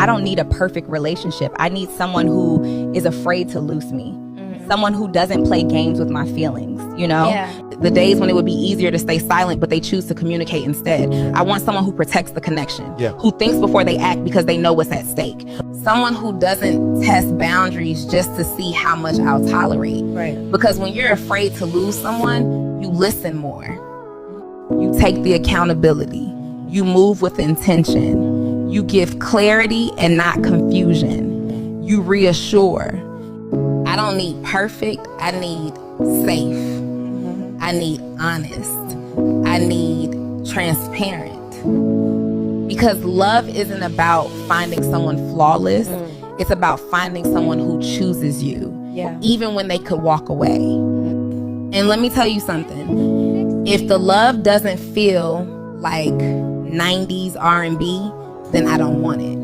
I don't need a perfect relationship. I need someone who is afraid to lose me. Someone who doesn't play games with my feelings, you know? Yeah. The days when it would be easier to stay silent, but they choose to communicate instead. I want someone who protects the connection, who thinks before they act because they know what's at stake. Someone who doesn't test boundaries just to see how much I'll tolerate. Right. Because when you're afraid to lose someone, you listen more. You take the accountability. You move with intention. You give clarity and not confusion. You reassure. I don't need perfect, I need safe. I need honest. I need transparent. Because love isn't about finding someone flawless. It's about finding someone who chooses you, even when they could walk away. And let me tell you something. If the love doesn't feel like 90s R&B, then I don't want it.